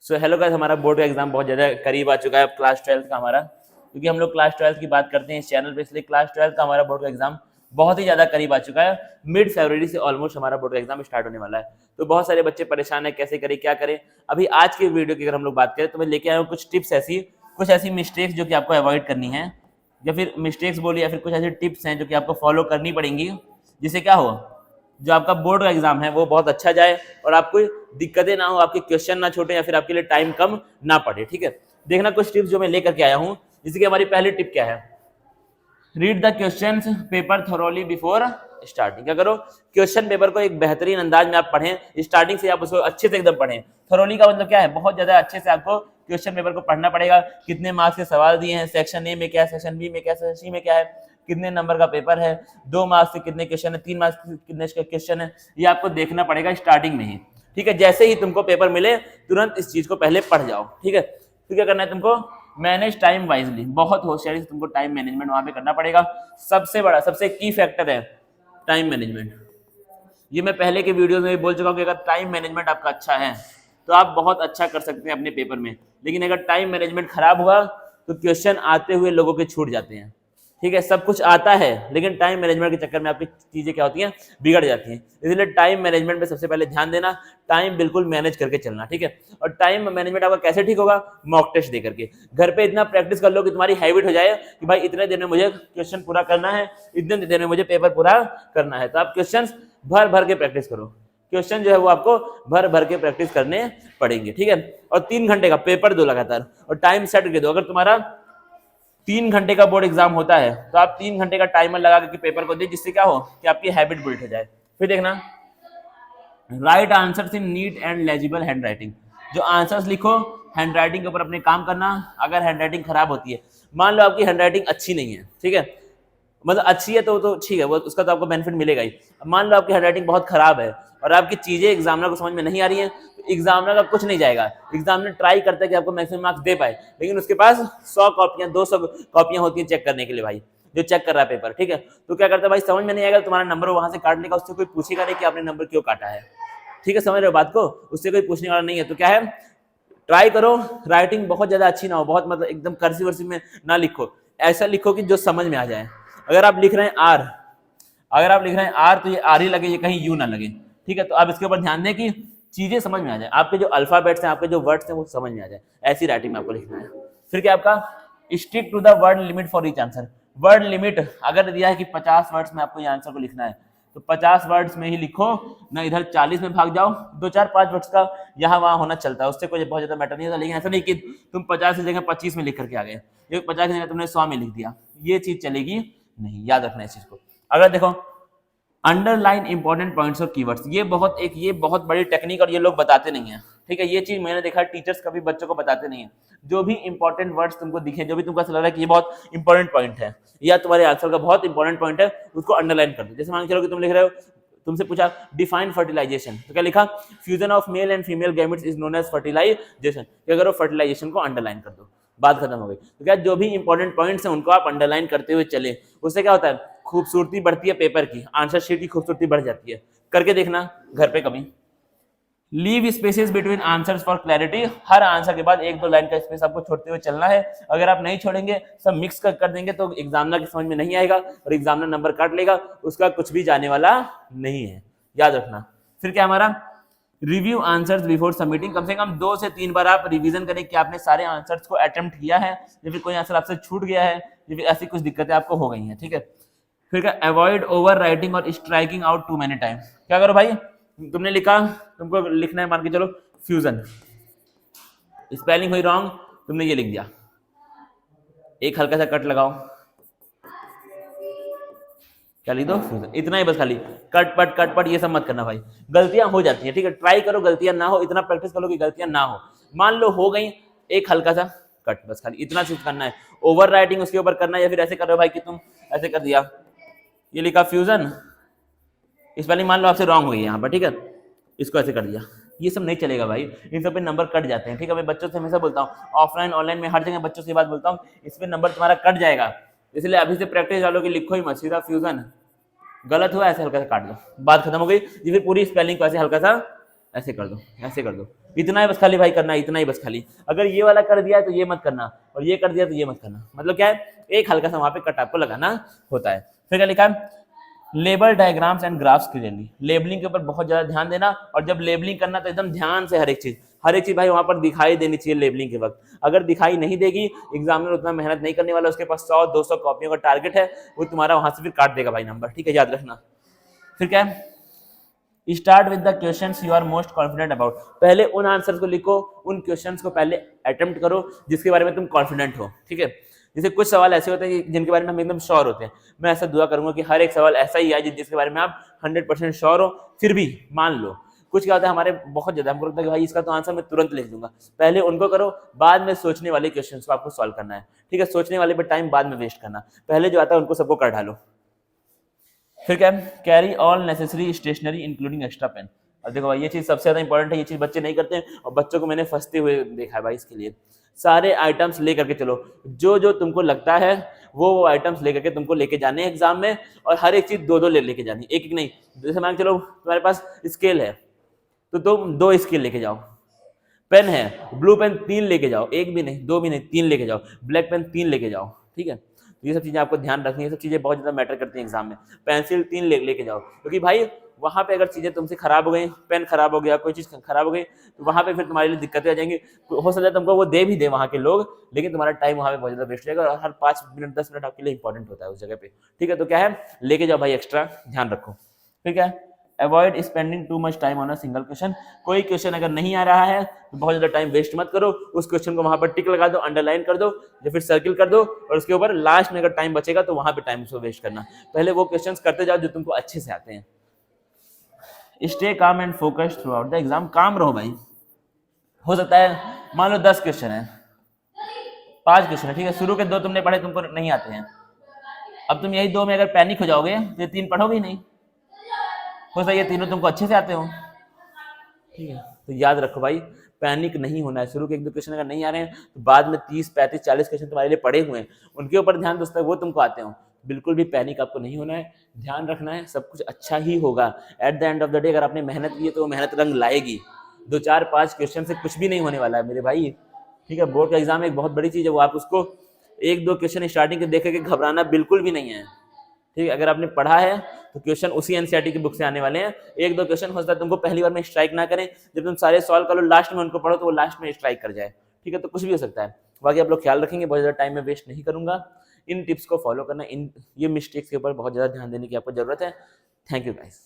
So hello guys, हमारा board का exam बहुत ज़्यादा करीब आ चुका है क्लास 12 का हमारा, क्योंकि हम लोग क्लास 12 की बात करते हैं इस चैनल पे, इसलिए क्लास 12 का हमारा बोर्ड का एग्जाम बहुत ही ज़्यादा करीब आ चुका है। मिड फरवरी से ऑलमोस्ट हमारा बोर्ड का एग्जाम स्टार्ट होने वाला है। तो बहुत सारे बच्चे परेशान है, कैसे करें क्या करें। अभी आज की वीडियो की अगर हम लोग बात करें तो मैं लेके आया हूँ कुछ ऐसी मिस्टेक्स जो कि आपको अवॉइड करनी है, या फिर मिस्टेक्स बोलिए, या फिर कुछ ऐसी टिप्स हैं जो कि आपको फॉलो करनी पड़ेंगी, जिससे क्या हो, जो आपका बोर्ड का एग्जाम है वो बहुत अच्छा जाए और आपको दिक्कतें ना हो, आपके क्वेश्चन ना छोटे, या फिर आपके लिए टाइम कम ना पड़े। ठीक है, देखना कुछ टिप्स जो मैं लेकर के आया हूँ। जैसे कि हमारी पहली टिप क्या है, read the question paper thoroughly before starting. क्या करो, क्वेश्चन पेपर को एक बेहतरीन अंदाज में आप पढ़ें, स्टार्टिंग से आप उसको अच्छे से एकदम पढ़ें। थोरोली का मतलब क्या है, बहुत ज्यादा अच्छे से आपको क्वेश्चन पेपर को पढ़ना पड़ेगा। कितने मार्क्स के सवाल दिए हैं, सेक्शन ए में क्या है, सेक्शन बी में क्या है, सेक्शन सी में क्या है, कितने नंबर का पेपर है, 2 मार्क्स के कितने क्वेश्चन है, 3 मार्क्स के कितने क्वेश्चन है, ये आपको देखना पड़ेगा स्टार्टिंग में ही। ठीक है, जैसे ही तुमको पेपर मिले तुरंत इस चीज को पहले पढ़ जाओ। ठीक है, फिर क्या करना है तुमको, मैनेज टाइम वाइजली, बहुत होशियारी से तुमको टाइम मैनेजमेंट वहां पे करना पड़ेगा। सबसे बड़ा सबसे की फैक्टर है टाइम मैनेजमेंट। ये मैं पहले के वीडियो में भी बोल चुका हूँ कि अगर टाइम मैनेजमेंट आपका अच्छा है तो आप बहुत अच्छा कर सकते हैं अपने पेपर में, लेकिन अगर टाइम मैनेजमेंट खराब हुआ तो क्वेश्चन आते हुए लोगों के छूट जाते हैं। ठीक है, सब कुछ आता है लेकिन टाइम मैनेजमेंट के चक्कर में आपकी चीजें क्या होती हैं, बिगड़ जाती हैं। इसलिए टाइम मैनेजमेंट पे सबसे पहले ध्यान देना, टाइम बिल्कुल मैनेज करके चलना। ठीक है, और टाइम मैनेजमेंट आपका कैसे ठीक होगा, मॉक टेस्ट दे करके। घर पे इतना प्रैक्टिस कर लो कि तुम्हारी हैबिट हो जाए कि भाई इतने देर में मुझे क्वेश्चन पूरा करना है, इतने देर में मुझे पेपर पूरा करना है। तो आप क्वेश्चन भर भर के प्रैक्टिस करो, क्वेश्चन जो है वो आपको भर भर के प्रैक्टिस करने पड़ेंगे। ठीक है, और 3 घंटे का पेपर दो लगातार, और टाइम सेट कर दो। अगर तुम्हारा 3 घंटे का बोर्ड एग्जाम होता है तो आप 3 घंटे का टाइमर लगा करके पेपर को दे, जिससे क्या हो कि आपकी हैबिट बिल्ड हो जाए। फिर देखना, right answers in neat and legible hand writing. जो आंसर्स लिखो, हैंड राइटिंग के ऊपर अपने काम करना। अगर हैंड राइटिंग खराब होती है, मान लो आपकी हैंड राइटिंग अच्छी नहीं है, ठीक है, मतलब अच्छी है तो ठीक है, वो उसका तो आपको बेनिफिट मिलेगा ही। मान लो आपकी हैंड राइटिंग बहुत खराब है और आपकी चीजें एग्जामिनर को समझ में नहीं आ रही हैं, तो एग्जामिनर का कुछ नहीं जाएगा। एग्जामिनर ट्राई करता है कि आपको मैक्सिमम मार्क्स दे पाए, लेकिन उसके पास 100 कॉपियां 200 कॉपियां होती हैं चेक करने के लिए भाई, जो चेक कर रहा है पेपर। ठीक है, तो क्या करता है भाई, समझ में नहीं आएगा, तुम्हारा नंबर वहां से काट लेगा, उससे कोई पूछेगा नहीं कि आपने नंबर क्यों काटा है। ठीक है, समझ रहे हो बात को, उससे कोई पूछने वाला नहीं है। तो क्या है, ट्राई करो राइटिंग बहुत ज्यादा अच्छी ना हो, बहुत मतलब एकदम कर्सिव वर्सिव में ना लिखो, ऐसा लिखो कि जो समझ में आ जाए। अगर आप लिख रहे हैं आर, तो ये आर ही लगे, ये कहीं यू ना लगे। ठीक है, तो आप इसके ऊपर ध्यान दें कि चीजें समझ में आ जाए, आपके जो अल्फाबेट्स हैं, आपके जो वर्ड्स हैं वो समझ में आ जाए, ऐसी राइटिंग में आपको लिखना है। फिर क्या आपका, stick to the word limit for each answer. Word limit अगर दिया है कि 50 वर्ड्स में आपको ये आंसर को लिखना है, तो 50 वर्ड्स में ही लिखो ना, इधर 40 में भाग जाओ। 2-4-5 वर्ड्स का यहाँ वहां होना चलता है, उससे कोई बहुत ज्यादा मैटर नहीं होता। लेकिन ऐसा नहीं कि तुम 50 की जगह 25 में लिख करके आ गए, ये 50 की जगह तुमने 100 में लिख दिया, ये चीज चलेगी नहीं, याद रखना इस चीज को। अगर देखो, अंडरलाइन इंपॉर्टेंट पॉइंट्स और कीवर्ड्स, ये बहुत बड़ी टेक्निक और ये लोग बताते नहीं है। ठीक है, ये चीज मैंने देखा है, टीचर्स कभी बच्चों को बताते नहीं है। जो भी इंपॉर्टेंट वर्ड्स तुमको दिखे, जो भी तुमको ऐसा लग रहा है कि ये बहुत इंपॉर्टेंट पॉइंट है या तुम्हारे आंसर का बहुत इंपॉर्टेंट पॉइंट है, उसको अंडरलाइन कर दो। जैसे मान के चलो कि तुम लिख रहे हो, तुमसे पूछा डिफाइन फर्टिलाइजेशन, तो क्या लिखा, fusion of male and female gametes is known as fertilisation. क्या करो, फर्टिलाइजेशन को अंडरलाइन कर दो, बात खत्म हो गई। तो क्या, जो भी इंपॉर्टेंट पॉइंट्स हैं उनको आप अंडरलाइन करते हुए चले, उससे क्या होता है, खूबसूरती बढ़ती है पेपर की, आंसर शीट की खूबसूरती बढ़ जाती है। करके देखना घर पे कभी। Leave spaces between answers for clarity, her answer के बाद 1-2 लाइन का स्पेस आपको छोड़ते हुए चलना है। अगर आप नहीं छोड़ेंगे, सब मिक्स कर देंगे, तो एग्जामिनर की समझ में नहीं आएगा और एग्जामिनर नंबर काट लेगा, उसका कुछ भी जाने वाला नहीं है, याद रखना। फिर क्या हमारा, रिव्यू आंसर्स बिफोर सबमिटिंग, कम से कम 2 से 3 बार आप रिवीजन करें कि आपने सारे आंसर्स को अटेम्प्ट किया है, या फिर कोई आंसर आपसे छूट गया है, या फिर ऐसी कुछ दिक्कतें आपको हो गई हैं। ठीक है, फिर क्या, अवॉइड ओवर राइटिंग और striking out too many time. क्या करो भाई, तुमने लिखा, तुमको लिखना है मान के चलो फ्यूजन, स्पेलिंग हुई रॉन्ग, तुमने ये लिख दिया, एक हल्का सा कट लगाओ, क्या लिख दो, फ्यूजन, इतना ही बस, खाली कट पट ये सब मत करना भाई, गलतियां हो जाती हैं। ठीक है, ट्राई करो गलतियां ना हो, इतना प्रैक्टिस करो कि गलतियां ना हो। मान लो हो गई, एक हल्का सा कट, बस खाली इतना चीज करना है। ओवर राइटिंग उसके ऊपर करना है, या फिर ऐसे कर रहे हो भाई कि तुम ऐसे कर दिया, ये लिखा फ्यूजन, स्पेलिंग मान लो आपसे रॉन्ग हुई है यहाँ पर, ठीक है, इसको ऐसे कर दिया, ये सब नहीं चलेगा भाई, इन सब पे नंबर कट जाते हैं। ठीक है, मैं बच्चों से हमेशा बोलता हूँ, ऑफलाइन ऑनलाइन में हर जगह बच्चों से बात बोलता हूँ, इस पे नंबर तुम्हारा कट जाएगा, इसलिए अभी से प्रैक्टिस डालो कि लिखो ही मत, सीधा फ्यूजन, गलत हुआ ऐसे हल्का सा काट दो, बात खत्म हो गई। ये फिर पूरी स्पेलिंग को ऐसे हल्का सा ऐसे कर दो, ऐसे कर दो, इतना ही बस खाली भाई करना है, इतना ही बस खाली। अगर ये वाला कर दिया है तो ये मत करना, और ये कर दिया तो ये मत करना। मतलब क्या है, एक हल्का सा वहां पे कट आपको लगाना होता है। फिर क्या लिखा है, label diagrams and graphs clearly. Labelling के ऊपर बहुत ज्यादा ध्यान देना, और जब लेबलिंग करना तो एकदम ध्यान से हर एक चीज भाई वहां पर दिखाई देनी चाहिए लेबलिंग के वक्त। अगर दिखाई नहीं देगी, एग्जामिनर उतना मेहनत नहीं करने वाला, उसके पास 100-200 कॉपियों का टारगेट है, वो तुम्हारा वहां से फिर काट देगा भाई नंबर, ठीक है, याद रखना। फिर क्या है, start with the questions you are most confident about. पहले उन आंसर्स को लिखो, उन क्वेश्चंस को पहले अटेम्प्ट करो जिसके बारे में तुम कॉन्फिडेंट हो, ठीक है। जैसे कुछ सवाल ऐसे होते हैं जिनके बारे में हम एकदम श्योर होते हैं। मैं ऐसा दुआ करूंगा कि हर एक सवाल ऐसा ही आए जिसके बारे में आप 100% श्योर हो, फिर भी मान लो कुछ क्या होता है हमारे बहुत ज्यादा, हमको लगता है कि भाई इसका तो आंसर मैं तुरंत लिख दूंगा। पहले उनको करो, बाद में सोचने वाले क्वेश्चन को आपको सॉल्व करना है, ठीक है। सोचने वाले पे टाइम बाद में वेस्ट करना, पहले जो आता है उनको सबको कर डालो। फिर क्या, carry all necessary stationery including extra pen. अब देखो भाई ये चीज सबसे ज्यादा इंपॉर्टेंट है, ये चीज बच्चे नहीं करते हैं, और बच्चों को मैंने फंसते हुए देखा है भाई। इसके लिए सारे आइटम्स लेकर के चलो, जो जो तुमको लगता है वो आइटम्स लेकर के तुमको लेके जाने एग्जाम में, और हर एक चीज दो दो लेके जानी, एक एक नहीं। जैसे मान चलो तुम्हारे पास स्केल है तो तुम 2 स्केल लेके जाओ, पेन है ब्लू पेन 3 लेके जाओ, 1 भी नहीं 2 भी नहीं 3 लेके जाओ, ब्लैक पेन 3 लेके जाओ, ठीक है। ये सब चीजें आपको ध्यान रखनी है, सब चीजें बहुत ज्यादा मैटर करती हैं एग्जाम में। पेंसिल 3 लेके जाओ, क्योंकि भाई वहां पे अगर चीजें तुमसे खराब हो गई, पेन खराब हो गया, कोई चीज खराब हो गई, तो वहां पे फिर तुम्हारे लिए दिक्कतें आ जाएंगी। हो सकता है तुमको वो दे भी दे वहां के लोग, लेकिन तुम्हारा टाइम वहां पे बहुत ज्यादा वेस्ट हो जाएगा, और हर 5 मिनट 10 मिनट आपके लिए इंपॉर्टेंट होता है उस जगह पे, ठीक है। तो क्या है, लेके जाओ भाई एक्स्ट्रा, ध्यान रखो। फिर क्या है, avoid spending too much time on a single question. कोई क्वेश्चन अगर नहीं आ रहा है तो बहुत ज्यादा टाइम वेस्ट मत करो, उस क्वेश्चन को वहां पर टिक लगा दो, अंडरलाइन कर दो, या फिर सर्किल कर दो, और उसके ऊपर लास्ट में अगर टाइम बचेगा तो वहां पे टाइम उसको वेस्ट करना। पहले वो क्वेश्चंस करते जाओ जो तुमको अच्छे से आते हैं। Stay calm and focus through out the exam. काम रहो भाई। हो सकता है मान लो 10 क्वेश्चन है, 5 क्वेश्चन है, ठीक है, शुरू के 2 तुमने पढ़े, तुमको नहीं आते हैं। अब तुम यही 2 में अगर पैनिक हो जाओगे तो ये 3 पढ़ोगे ही नहीं। हो सकता है ये तीनों तुमको अच्छे से आते हो, ठीक है। तो याद रखो भाई, पैनिक नहीं होना है। शुरू के 1-2 क्वेश्चन अगर नहीं आ रहे हैं तो बाद में 30, 35, 40 क्वेश्चन तुम्हारे लिए पड़े हुए हैं, उनके ऊपर ध्यान दोस्तों, वो तुमको आते हो। बिल्कुल भी पैनिक आपको नहीं होना है, ध्यान रखना है, सब कुछ अच्छा ही होगा। At the end of the day अगर आपने मेहनत की है तो वो मेहनत रंग लाएगी। 2, 4, 5 क्वेश्चन से कुछ भी नहीं होने वाला है मेरे भाई, ठीक है। बोर्ड का एग्जाम एक बहुत बड़ी चीज है, वो आप उसको 1-2 क्वेश्चन स्टार्टिंग के देख के घबराना बिल्कुल भी नहीं है, ठीक है। अगर आपने पढ़ा है तो क्वेश्चन उसी एनसीईआरटी की बुक से आने वाले हैं। 1-2 क्वेश्चन हो सकता है तुमको पहली बार में स्ट्राइक ना करें, जब तुम सारे सॉल्व कर लो लास्ट में उनको पढ़ो तो वो लास्ट में स्ट्राइक कर जाए, ठीक है। तो कुछ भी हो सकता है। बाकी आप लोग ख्याल रखेंगे, बहुत ज्यादा टाइम में वेस्ट नहीं करूंगा। इन टिप्स को फॉलो करना, इन ये मिस्टेक्स के ऊपर बहुत ज्यादा ध्यान देने की आपको जरूरत है। Thank you guys.